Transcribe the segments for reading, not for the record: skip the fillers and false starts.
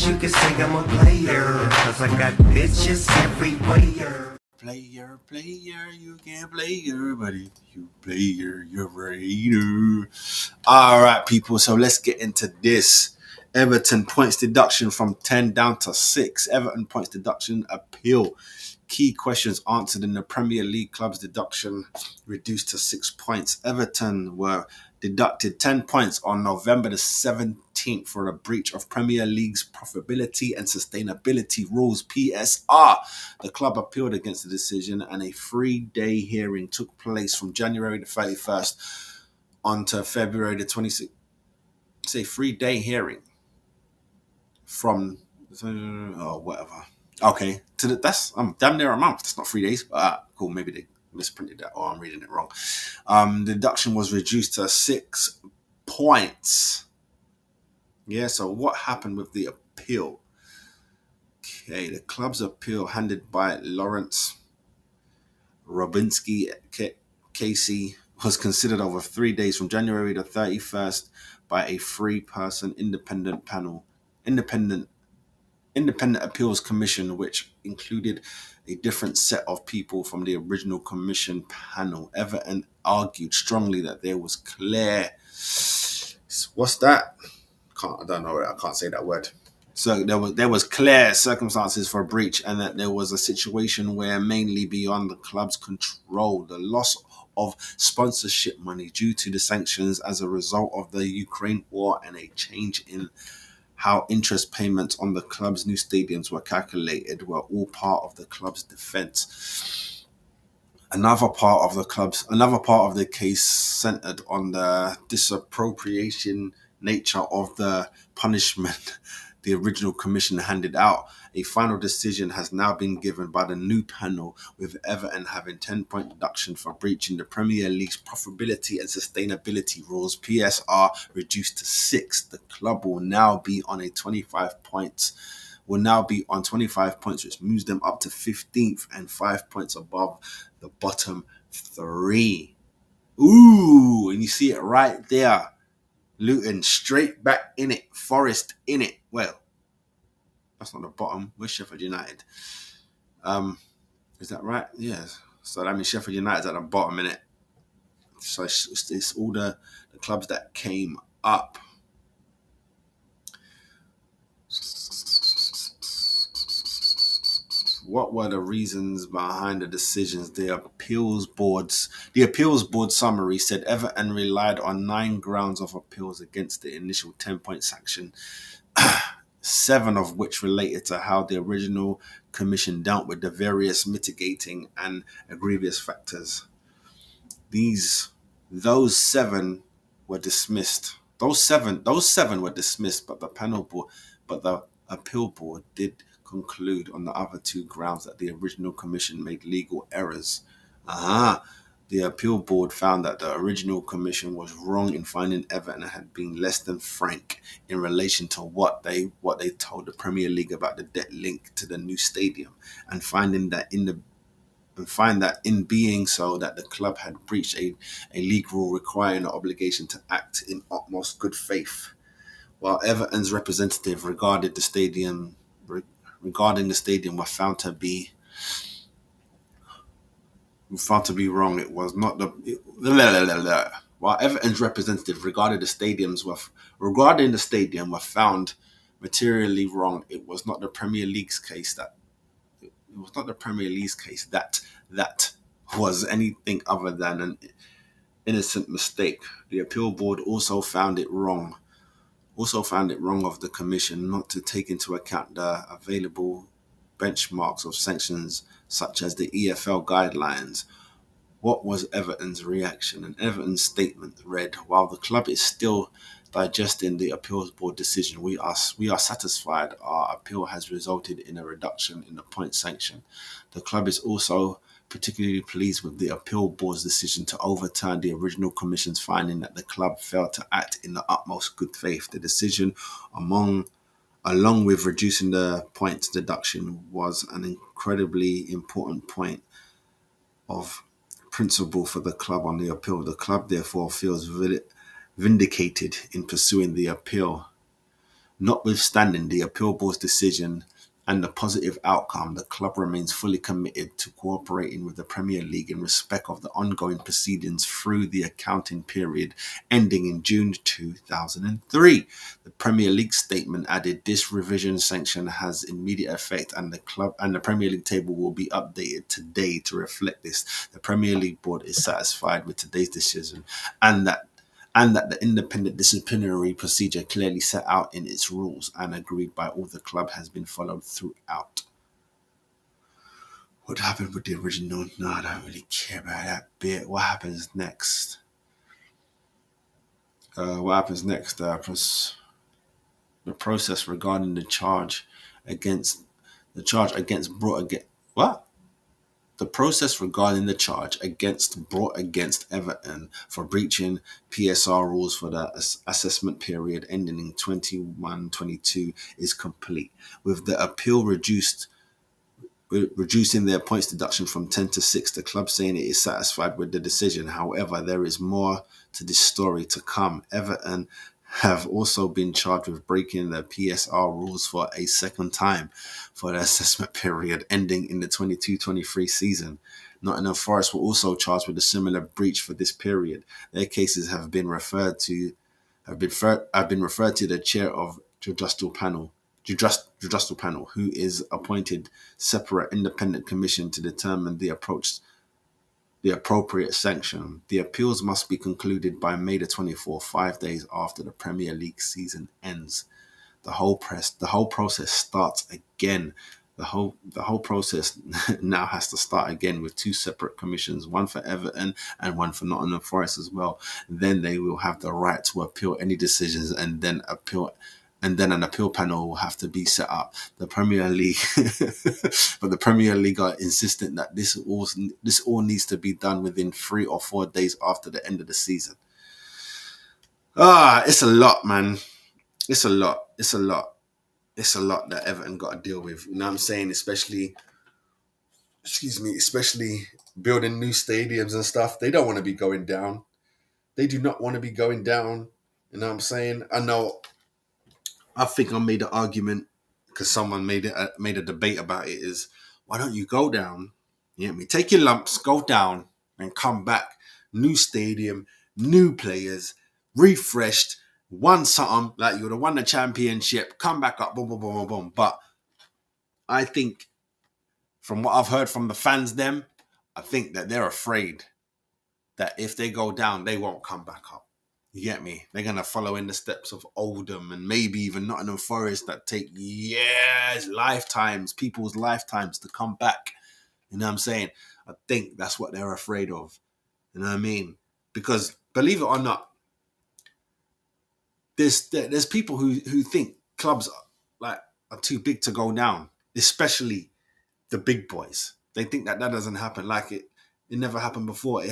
guess you could say I'm a player, cause I got bitches everywhere. Player, you can't play her, but if you play her, you're a raider. All right, people, so let's get into this. Everton points deduction from 10 down to 6. Everton points deduction appeal. Key questions answered in the Premier League club's deduction reduced to 6 points. Everton were deducted 10 points on November the 17th for a breach of Premier League's profitability and sustainability rules, PSR. The club appealed against the decision and a 3-day hearing took place from January the 31st on to February the 26th. It's a 3-day hearing from whatever. Okay, that's damn near a month. That's not 3 days. Cool. Maybe they misprinted that, or I'm reading it wrong. The deduction was reduced to 6 points. Yeah. So what happened with the appeal? Okay, the club's appeal, handed by Lawrence Robinski Casey, was considered over 3 days from January the 31st by a 3-person independent panel. Independent Appeals Commission, which included a different set of people from the original commission panel. Everton argued strongly that there was clear... What's that? I don't know. I can't say that word. So there was clear circumstances for a breach, and that there was a situation where, mainly beyond the club's control, the loss of sponsorship money due to the sanctions as a result of the Ukraine war and a change in how interest payments on the club's new stadiums were calculated were all part of the club's defense. Another part of the case centered on the disappropriation nature of the punishment the original commission handed out. A final decision has now been given by the new panel, with Everton having 10-point deduction for breaching the Premier League's profitability and sustainability rules, PSR, reduced to 6. The club will now be on 25 points, which moves them up to 15th and 5 points above the bottom 3. Ooh, and you see it right there. Luton straight back in it. Forest in it. Well, that's not the bottom. We're Sheffield United. Is that right? Yes. So that means Sheffield United's at the bottom in it. So it's all the clubs that came up. What were the reasons behind the decisions? The appeals board summary said Everton relied on 9 grounds of appeals against the initial 10-point sanction, 7 of which related to how the original commission dealt with the various mitigating and egregious factors. Those seven were dismissed. Those seven were dismissed, but the appeal board did conclude on the other 2 grounds that the original commission made legal errors. The appeal board found that the original commission was wrong in finding Everton had been less than frank in relation to what they told the Premier League about the debt linked to the new stadium, and find that in being so that the club had breached a league rule requiring the obligation to act in utmost good faith. While Everton's representative regarding the stadium were found to be wrong. It was not While Everton's representative regarding the stadium were found materially wrong, it was not the Premier League's case that was anything other than an innocent mistake. The appeal board also found it wrong of the commission not to take into account the available benchmarks of sanctions such as the EFL guidelines. What was Everton's reaction? And Everton's statement read, while the club is still digesting the appeals board decision, we are satisfied our appeal has resulted in a reduction in the point sanction. The club is also particularly pleased with the appeal board's decision to overturn the original commission's finding that the club failed to act in the utmost good faith. The decision, along with reducing the points deduction, was an incredibly important point of principle for the club on the appeal. The club therefore feels vindicated in pursuing the appeal. Notwithstanding the appeal board's decision and the positive outcome, the club remains fully committed to cooperating with the Premier League in respect of the ongoing proceedings through the accounting period ending in June 2003. The Premier League statement added, "This revision sanction has immediate effect and the club and the Premier League table will be updated today to reflect this. The Premier League board is satisfied with today's decision and that the independent disciplinary procedure clearly set out in its rules and agreed by all the club has been followed throughout." What happened with the original? No, I don't really care about that bit. What happens next? The process regarding the charge against what? The process regarding the charge brought against Everton for breaching PSR rules for the assessment period ending in 21-22 is complete, with the appeal reducing their points deduction from 10 to 6, the club saying it is satisfied with the decision. However, there is more to this story to come. Everton have also been charged with breaking the PSR rules for a second time for the assessment period ending in the 22-23 season. Nottingham Forest were also charged with a similar breach for this period. Their cases have been referred to the chair of judicial panel, who is appointed separate independent commission to determine the appropriate sanction. The appeals must be concluded by May the 24th, 5 days after the Premier League season ends. The whole process starts again. The whole process now has to start again with two separate commissions, one for Everton and one for Nottingham Forest as well. Then they will have the right to appeal any decisions, and then an appeal panel will have to be set up. The Premier League, but the Premier League are insistent that this all needs to be done within 3 or 4 days after the end of the season. It's a lot, man. It's a lot that Everton got to deal with. You know what I'm saying? Especially building new stadiums and stuff. They don't want to be going down. They do not want to be going down. You know what I'm saying? I think I made the argument because someone made a debate about it is, why don't you go down? You know what I mean? Take your lumps, go down and come back. New stadium, new players, refreshed, won something, like you would have won the championship, come back up, boom, boom, boom, boom, boom. But I think from what I've heard from the fans, I think that they're afraid that if they go down, they won't come back up. You get me? They're going to follow in the steps of Oldham and maybe even Nottingham Forest that take people's lifetimes to come back. You know what I'm saying? I think that's what they're afraid of. You know what I mean? Because believe it or not, there's people who think clubs are too big to go down, especially the big boys. They think that doesn't happen. Like it never happened before.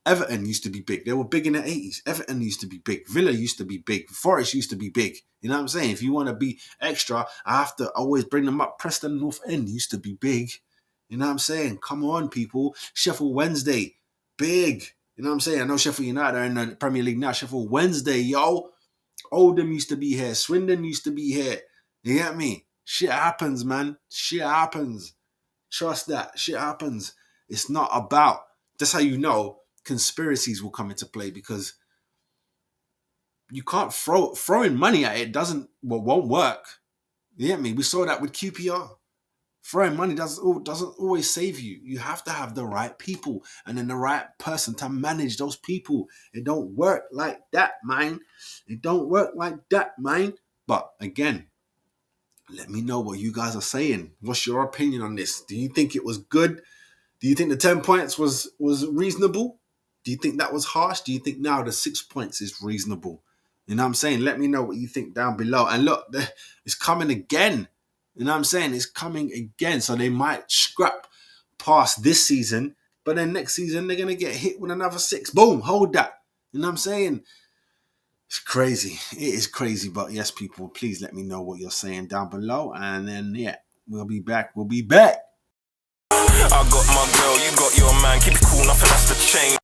Everton used to be big. They were big in the 80s. Everton used to be big. Villa used to be big. Forest used to be big. You know what I'm saying? If you want to be extra, I have to always bring them up. Preston North End used to be big. You know what I'm saying? Come on, people. Sheffield Wednesday, big. You know what I'm saying? I know Sheffield United are in the Premier League now. Sheffield Wednesday, yo. Oldham used to be here. Swindon used to be here. You get me? Shit happens, man. Shit happens. Trust that. Shit happens. It's not about... That's how you know conspiracies will come into play, because you can't throwing money at it won't work. You get me? We saw that with QPR. Throwing money doesn't always save you. You have to have the right people and then the right person to manage those people. It don't work like that, man. It don't work like that, man. But again, let me know what you guys are saying. What's your opinion on this? Do you think it was good? Do you think the 10 points was reasonable? Do you think that was harsh? Do you think now the 6 points is reasonable? You know what I'm saying? Let me know what you think down below. And look, it's coming again. You know what I'm saying? It's coming again. So they might scrap past this season, but then next season they're going to get hit with another 6. Boom, hold that. You know what I'm saying? It's crazy. It is crazy. But yes, people, please let me know what you're saying down below. And then, yeah, we'll be back. I got my girl, you got your man. Keep it cool, nothing has to change.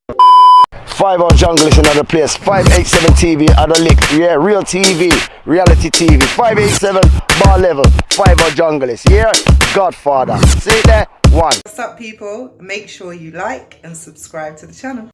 5 Hour Jungle is another place. 587 TV, other lick. Yeah, real TV, reality TV. 587 bar level. 5 Hour Jungle is. Yeah, Godfather. See it there? 1. What's up, people? Make sure you like and subscribe to the channel.